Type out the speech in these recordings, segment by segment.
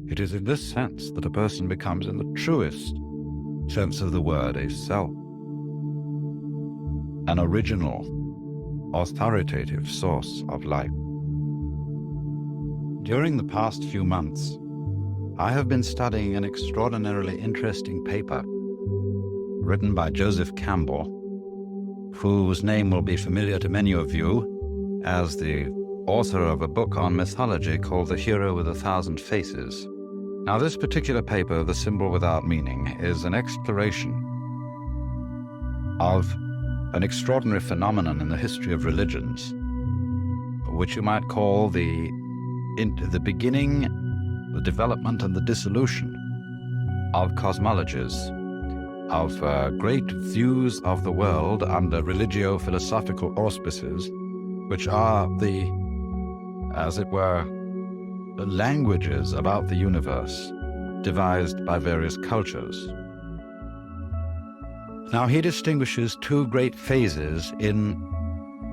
It is in this sense that a person becomes, in the truest sense of the word, a self, an original, authoritative source of life. During the past few months, I have been studying an extraordinarily interesting paper written by Joseph Campbell, whose name will be familiar to many of you as the author of a book on mythology called The Hero with a Thousand Faces. Now, this particular paper, The Symbol Without Meaning, is an exploration of an extraordinary phenomenon in the history of religions, which you might call the beginning, the development, and the dissolution of cosmologies, of great views of the world under religio-philosophical auspices, which are the, as it were, the languages about the universe devised by various cultures. Now, he distinguishes two great phases in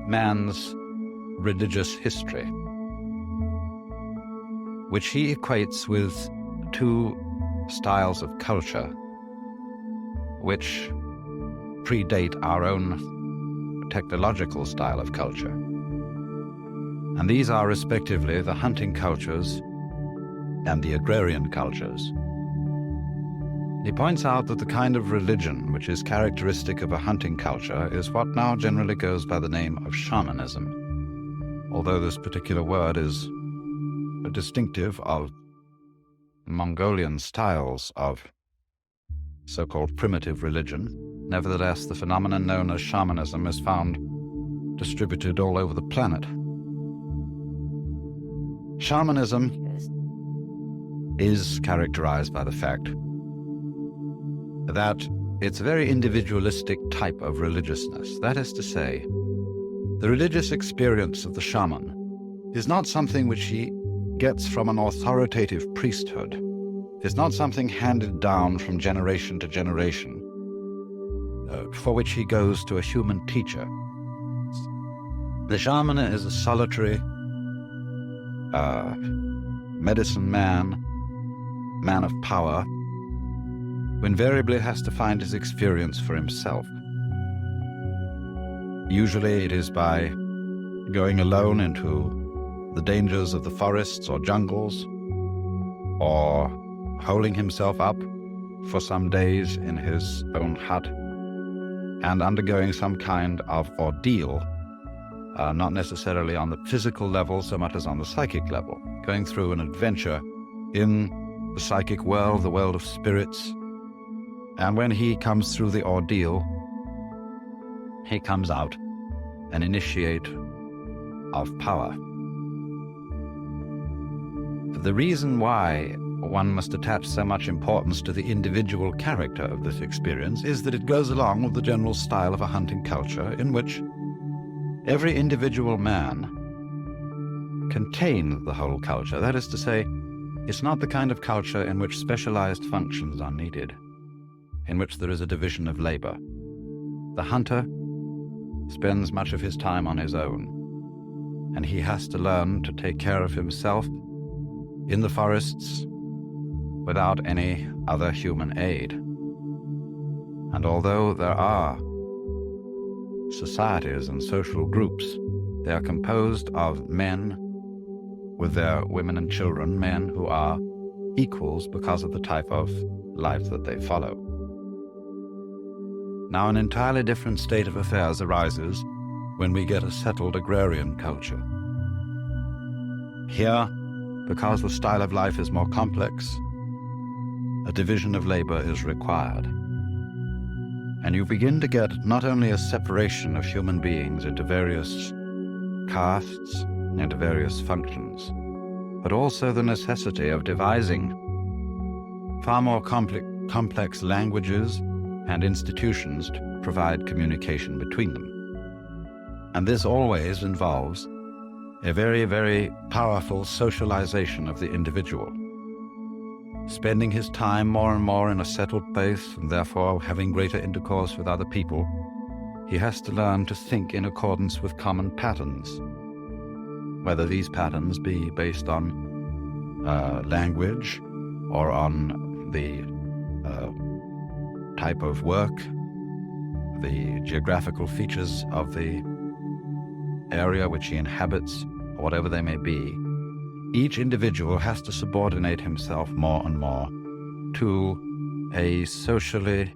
man's religious history, which he equates with two styles of culture which predate our own technological style of culture. And these are respectively the hunting cultures and the agrarian cultures. He points out that the kind of religion which is characteristic of a hunting culture is what now generally goes by the name of shamanism, although this particular word is distinctive of Mongolian styles of so-called primitive religion. Nevertheless, the phenomenon known as shamanism is found distributed all over the planet. Shamanism is characterized by the fact that it's a very individualistic type of religiousness. That is to say, the religious experience of the shaman is not something which he gets from an authoritative priesthood. It's not something handed down from generation to generation, for which he goes to a human teacher. The shaman is a solitary medicine man of power, who invariably has to find his experience for himself. Usually it is by going alone into the dangers of the forests or jungles, or holding himself up for some days in his own hut and undergoing some kind of ordeal, not necessarily on the physical level so much as on the psychic level, going through an adventure in the psychic world, the world of spirits. And when he comes through the ordeal, he comes out an initiate of power. The reason why one must attach so much importance to the individual character of this experience is that it goes along with the general style of a hunting culture in which every individual man contains the whole culture. That is to say, it's not the kind of culture in which specialized functions are needed, in which there is a division of labor. The hunter spends much of his time on his own, and he has to learn to take care of himself in the forests without any other human aid. And although there are societies and social groups, they are composed of men with their women and children, men who are equals because of the type of life that they follow. Now, an entirely different state of affairs arises when we get a settled agrarian culture. Here, because the style of life is more complex, a division of labor is required. And you begin to get not only a separation of human beings into various castes, into various functions, but also the necessity of devising far more complex languages and institutions to provide communication between them. And this always involves a very, very powerful socialization of the individual, spending his time more and more in a settled place and therefore having greater intercourse with other people. He has to learn to think in accordance with common patterns, whether these patterns be based on language or on the type of work, the geographical features of the area which he inhabits, or whatever they may be, each individual has to subordinate himself more and more to a socially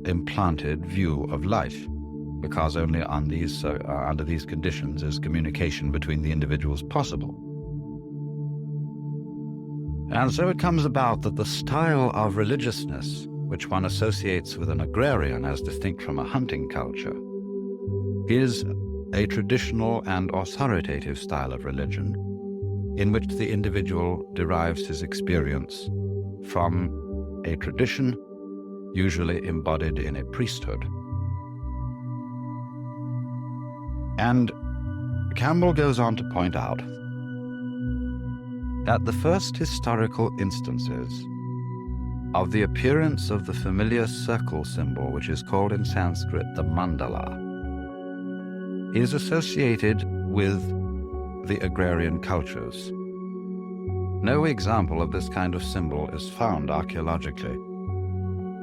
implanted view of life, because only on these, under these conditions is communication between the individuals possible. And so it comes about that the style of religiousness, which one associates with an agrarian as distinct from a hunting culture, is a traditional and authoritative style of religion in which the individual derives his experience from a tradition usually embodied in a priesthood. And Campbell goes on to point out that the first historical instances of the appearance of the familiar circle symbol, which is called in Sanskrit the mandala, is associated with the agrarian cultures. No example of this kind of symbol is found archaeologically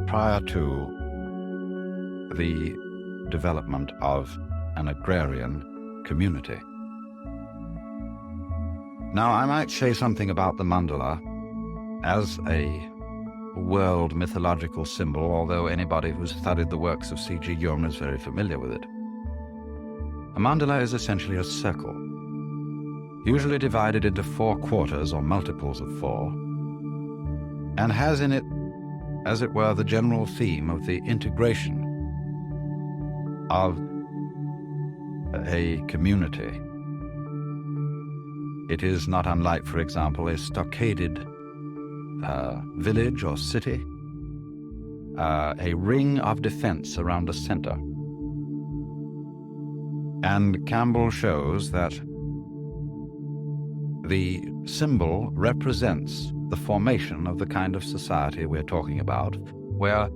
prior to the development of an agrarian community. Now, I might say something about the mandala as a world mythological symbol, although anybody who's studied the works of C.G. Jung is very familiar with it. A mandala is essentially a circle, usually divided into 4 quarters or multiples of 4, and has in it, as it were, the general theme of the integration of a community. It is not unlike, for example, a stockaded village or city, a ring of defense around a center. And Campbell shows that the symbol represents the formation of the kind of society we're talking about, where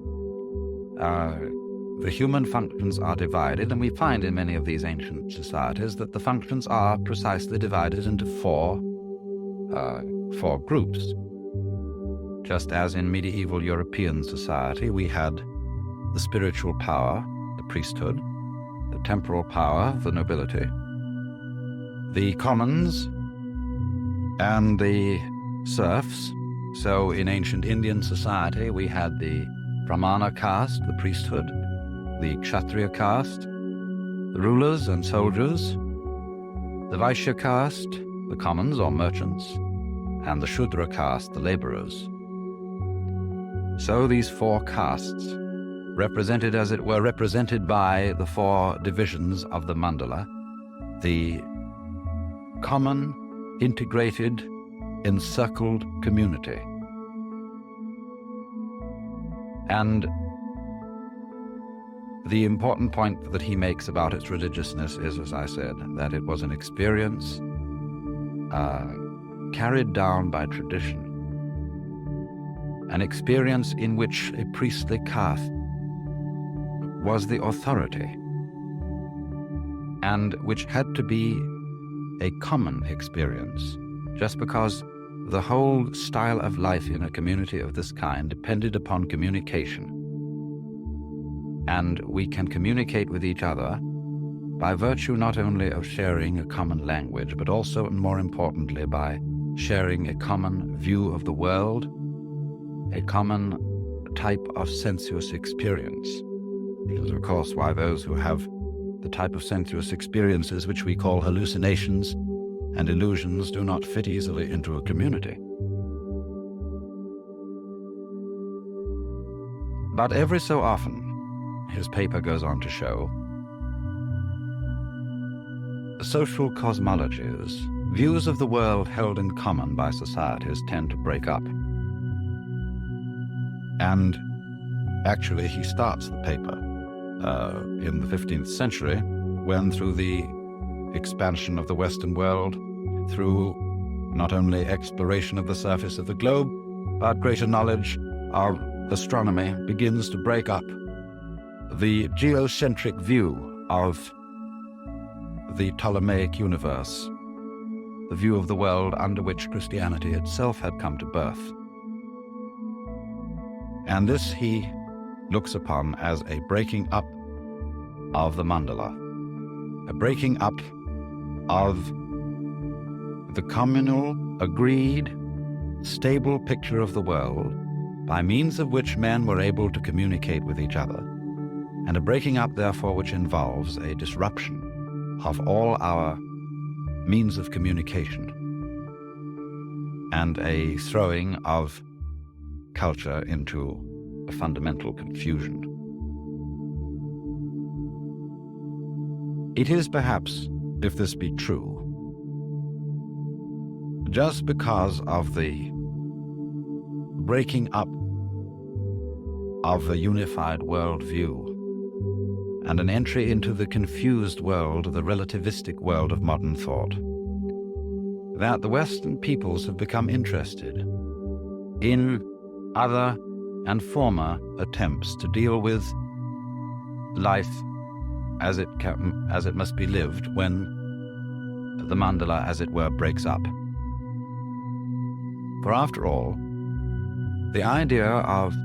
the human functions are divided, and we find in many of these ancient societies that the functions are precisely divided into four groups. Just as in medieval European society, we had the spiritual power, the priesthood, the temporal power, the nobility, the commons, and the serfs. So in ancient Indian society, we had the Brahmana caste, the priesthood, the Kshatriya caste, the rulers and soldiers, the Vaishya caste, the commons or merchants, and the Shudra caste, the laborers. So these 4 castes, represented as it were, represented by the 4 divisions of the mandala, the common, integrated, encircled community. And the important point that he makes about its religiousness is, as I said, that it was an experience carried down by tradition, an experience in which a priestly caste was the authority, and which had to be a common experience, just because the whole style of life in a community of this kind depended upon communication. And we can communicate with each other by virtue not only of sharing a common language, but also, and more importantly, by sharing a common view of the world, a common type of sensuous experience. Because, of course, why those who have the type of sensuous experiences which we call hallucinations and illusions do not fit easily into a community. But every so often, his paper goes on to show, social cosmologies, views of the world held in common by societies, tend to break up. And actually, he starts the paper in the 15th century, when through the expansion of the Western world, through not only exploration of the surface of the globe, but greater knowledge of astronomy, begins to break up the geocentric view of the Ptolemaic universe, the view of the world under which Christianity itself had come to birth. And this he looks upon as a breaking up of the mandala, a breaking up of the communal, agreed, stable picture of the world by means of which men were able to communicate with each other, and a breaking up, therefore, which involves a disruption of all our means of communication and a throwing of culture into a fundamental confusion. It is perhaps, if this be true, just because of the breaking up of a unified worldview and an entry into the confused world, the relativistic world of modern thought, that the Western peoples have become interested in other and former attempts to deal with life as it must be lived when the mandala, as it were, breaks up. For after all, the idea of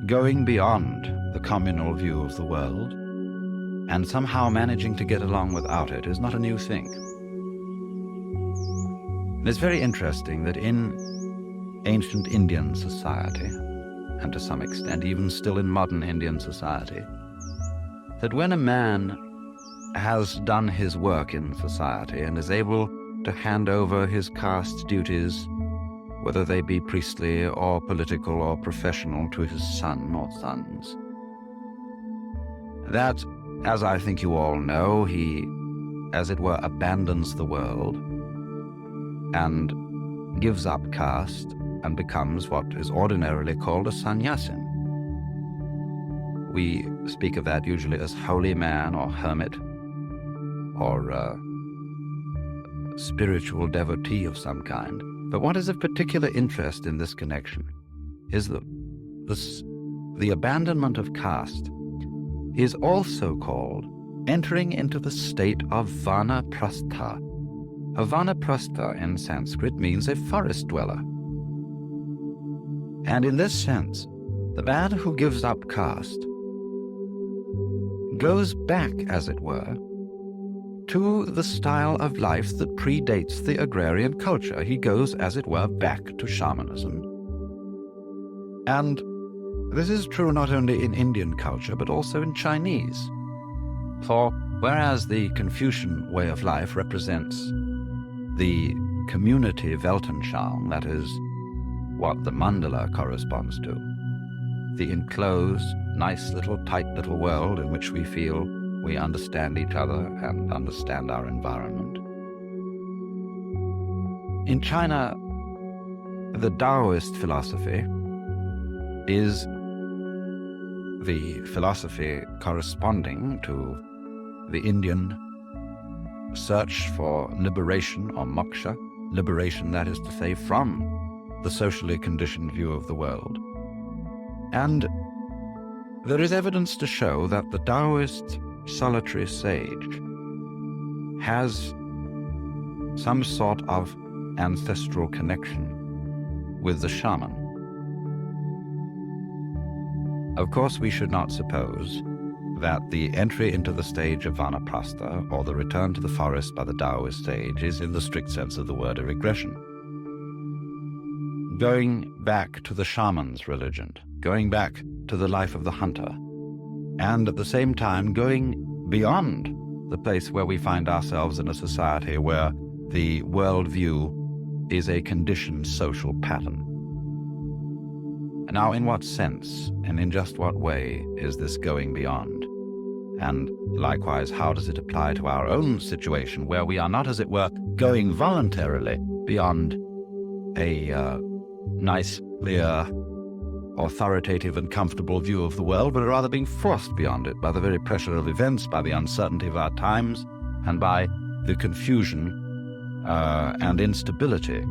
going beyond the communal view of the world and somehow managing to get along without it is not a new thing. And it's very interesting that in ancient Indian society, and to some extent even still in modern Indian society, that when a man has done his work in society and is able to hand over his caste duties, whether they be priestly or political or professional, to his son or sons, that, as I think you all know, he, as it were, abandons the world and gives up caste and becomes what is ordinarily called a sannyasin. We speak of that usually as holy man or hermit or spiritual devotee of some kind. But what is of particular interest in this connection is that the abandonment of caste is also called entering into the state of vanaprastha. A vanaprastha in Sanskrit means a forest dweller. And in this sense, the man who gives up caste goes back, as it were, to the style of life that predates the agrarian culture. He goes, as it were, back to shamanism. And this is true not only in Indian culture, but also in Chinese. For whereas the Confucian way of life represents the community Weltanschauung, that is, what the mandala corresponds to, the enclosed, nice little, tight little world in which we feel we understand each other and understand our environment. In China, the Taoist philosophy is the philosophy corresponding to the Indian search for liberation or moksha, liberation, that is to say, from the socially conditioned view of the world. And there is evidence to show that the Taoist solitary sage has some sort of ancestral connection with the shaman. Of course, we should not suppose that the entry into the stage of vanaprastha, or the return to the forest by the Taoist sage, is in the strict sense of the word a regression. Going back to the shaman's religion, going back to the life of the hunter, and at the same time going beyond the place where we find ourselves in a society where the worldview is a conditioned social pattern. Now, in what sense and in just what way is this going beyond? And likewise, how does it apply to our own situation where we are not, as it were, going voluntarily beyond a nice, clear, authoritative and comfortable view of the world, but are rather being forced beyond it by the very pressure of events, by the uncertainty of our times, and by the confusion and instability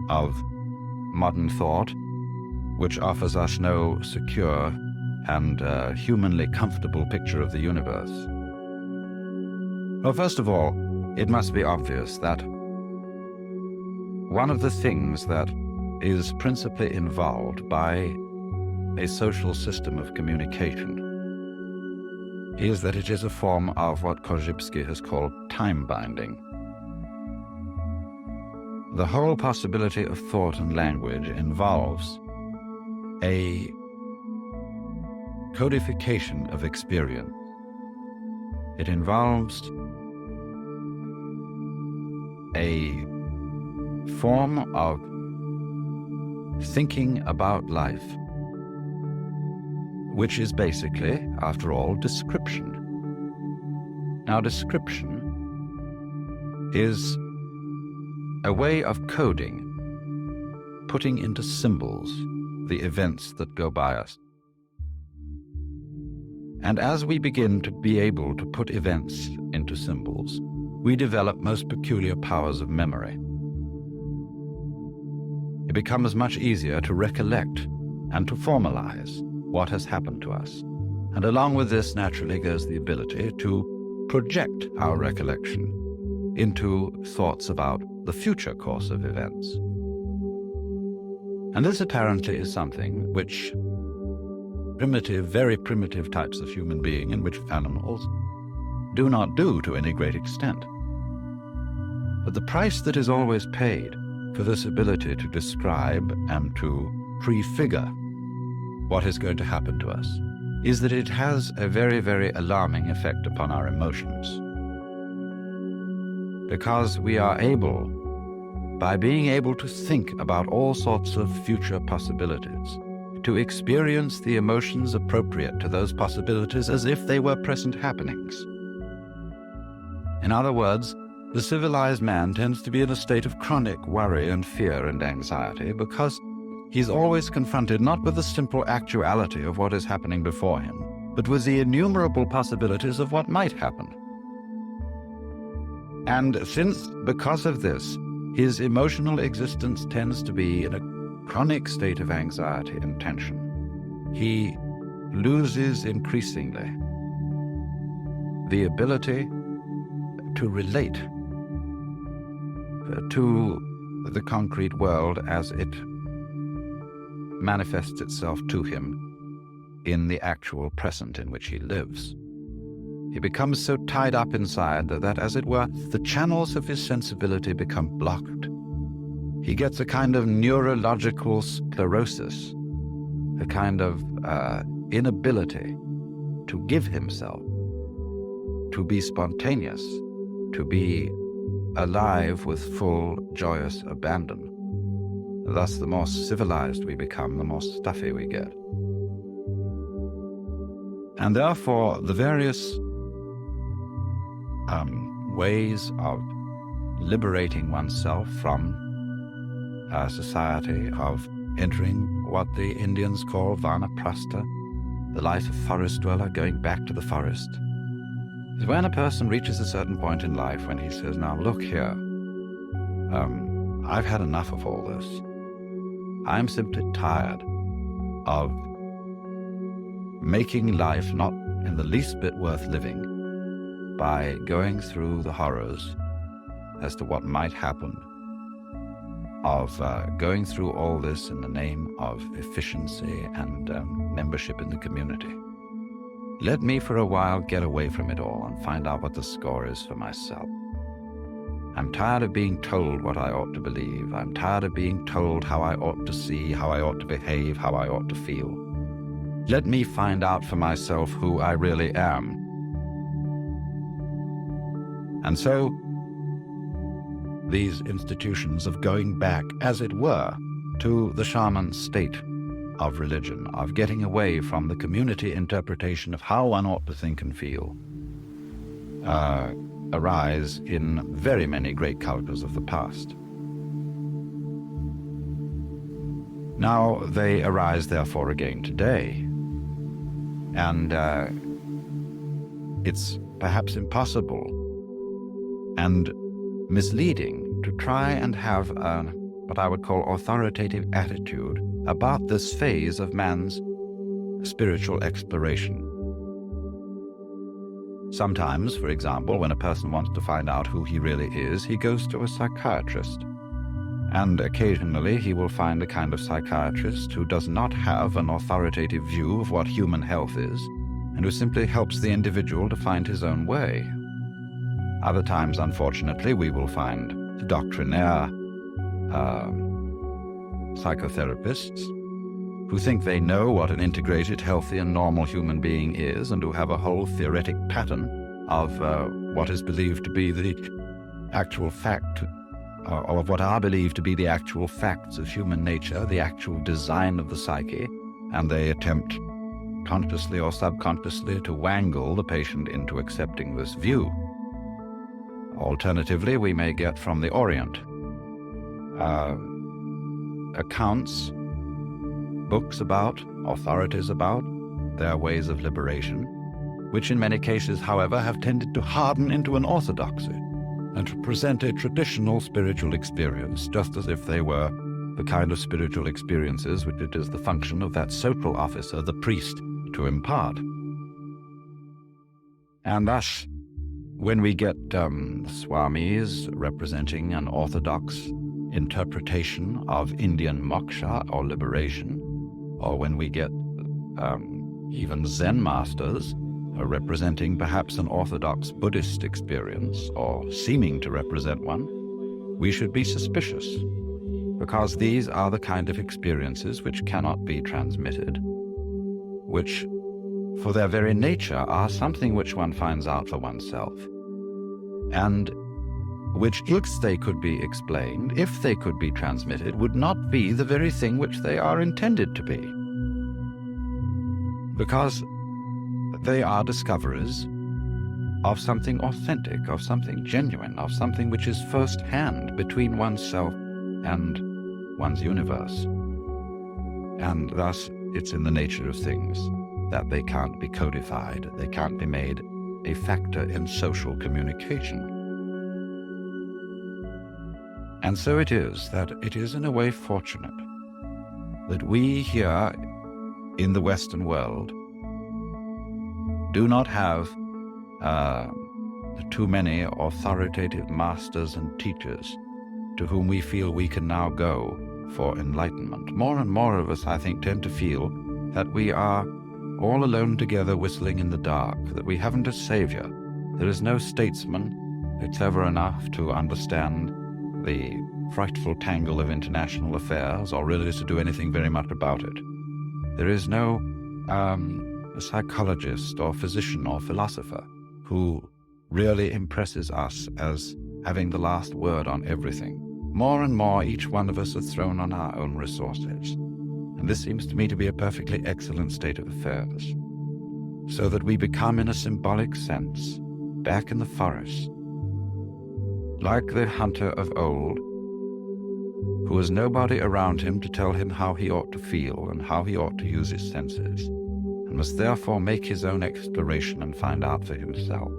of modern thought, which offers us no secure and humanly comfortable picture of the universe. Well, first of all, it must be obvious that one of the things that is principally involved by a social system of communication is that it is a form of what Korzybski has called time binding. The whole possibility of thought and language involves a codification of experience. It involves a form of thinking about life, which is basically, after all, description. Now, description is a way of coding, putting into symbols the events that go by us. And as we begin to be able to put events into symbols, we develop most peculiar powers of memory. It becomes much easier to recollect and to formalize what has happened to us. And along with this naturally goes the ability to project our recollection into thoughts about the future course of events. And this apparently is something which primitive, very primitive types of human being, in which animals, do not do to any great extent. But the price that is always paid for this ability to describe and to prefigure what is going to happen to us is that it has a very, very alarming effect upon our emotions. Because we are able, by being able to think about all sorts of future possibilities, to experience the emotions appropriate to those possibilities as if they were present happenings. In other words, the civilized man tends to be in a state of chronic worry and fear and anxiety because he's always confronted not with the simple actuality of what is happening before him, but with the innumerable possibilities of what might happen. And since, because of this, his emotional existence tends to be in a chronic state of anxiety and tension, he loses increasingly the ability to relate to the concrete world as it manifests itself to him in the actual present in which he lives. He becomes so tied up inside that, as it were, the channels of his sensibility become blocked. He gets a kind of neurological sclerosis, a kind of inability to give himself, to be spontaneous, to be alive with full, joyous abandon. Thus, the more civilized we become, the more stuffy we get. And therefore, the various ways of liberating oneself from a society, of entering what the Indians call vanaprastha, the life of forest dweller, going back to the forest, is when a person reaches a certain point in life when he says, now look here, I've had enough of all this. I'm simply tired of making life not in the least bit worth living by going through the horrors as to what might happen, of going through all this in the name of efficiency and membership in the community. Let me for a while get away from it all and find out what the score is for myself. I'm tired of being told what I ought to believe. I'm tired of being told how I ought to see, how I ought to behave, how I ought to feel. Let me find out for myself who I really am. And so, these institutions of going back, as it were, to the shaman state of religion, of getting away from the community interpretation of how one ought to think and feel, arise in very many great cultures of the past. Now they arise therefore again today, and it's perhaps impossible and misleading to try and have what I would call authoritative attitude about this phase of man's spiritual exploration. Sometimes, for example, when a person wants to find out who he really is, he goes to a psychiatrist. And occasionally he will find a kind of psychiatrist who does not have an authoritative view of what human health is, and who simply helps the individual to find his own way. Other times, unfortunately, we will find doctrinaire psychotherapists who think they know what an integrated, healthy, and normal human being is, and who have a whole theoretic pattern of what is believed to be the actual fact, or of what are believed to be the actual facts of human nature, the actual design of the psyche, and they attempt, consciously or subconsciously, to wangle the patient into accepting this view. Alternatively, we may get from the Orient accounts, books about, authorities about their ways of liberation, which in many cases, however, have tended to harden into an orthodoxy and to present a traditional spiritual experience, just as if they were the kind of spiritual experiences which it is the function of that social officer, the priest, to impart. And thus, when we get swamis representing an orthodox interpretation of Indian moksha or liberation, or when we get even Zen masters representing perhaps an orthodox Buddhist experience, or seeming to represent one, we should be suspicious, because these are the kind of experiences which cannot be transmitted, which, for their very nature, are something which one finds out for oneself, and which, if they could be explained, if they could be transmitted, would not be the very thing which they are intended to be. Because they are discoveries of something authentic, of something genuine, of something which is first-hand between oneself and one's universe. And thus, it's in the nature of things that they can't be codified, they can't be made a factor in social communication. And so it is that it is in a way fortunate that we here in the Western world do not have too many authoritative masters and teachers to whom we feel we can now go for enlightenment. More and more of us, I think, tend to feel that we are all alone together whistling in the dark, that we haven't a savior. There is no statesman who's clever enough to understand the frightful tangle of international affairs, or really to do anything very much about it. There is no psychologist or physician or philosopher who really impresses us as having the last word on everything. More and more, each one of us is thrown on our own resources. And this seems to me to be a perfectly excellent state of affairs, so that we become, in a symbolic sense, back in the forest, like the hunter of old, who has nobody around him to tell him how he ought to feel and how he ought to use his senses, and must therefore make his own exploration and find out for himself.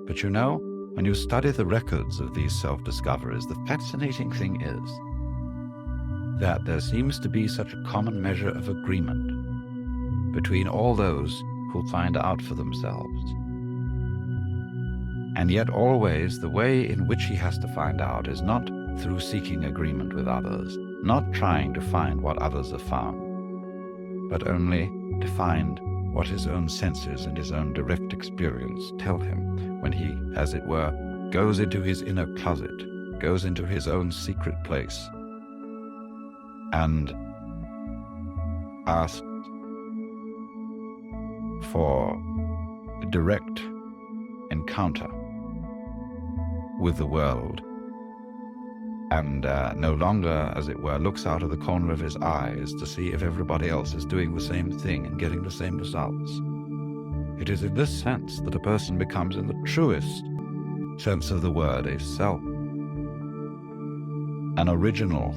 But you know, when you study the records of these self-discoveries, the fascinating thing is that there seems to be such a common measure of agreement between all those who find out for themselves. And yet always the way in which he has to find out is not through seeking agreement with others, not trying to find what others have found, but only to find what his own senses and his own direct experience tell him when he, as it were, goes into his inner closet, goes into his own secret place, and asks for a direct encounter with the world, and no longer, as it were, looks out of the corner of his eyes to see if everybody else is doing the same thing and getting the same results. It is in this sense that a person becomes, in the truest sense of the word, a self, an original,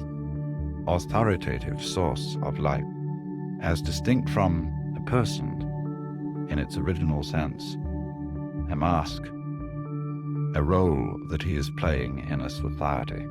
authoritative source of life, as distinct from a person in its original sense, a mask, a role that he is playing in a society.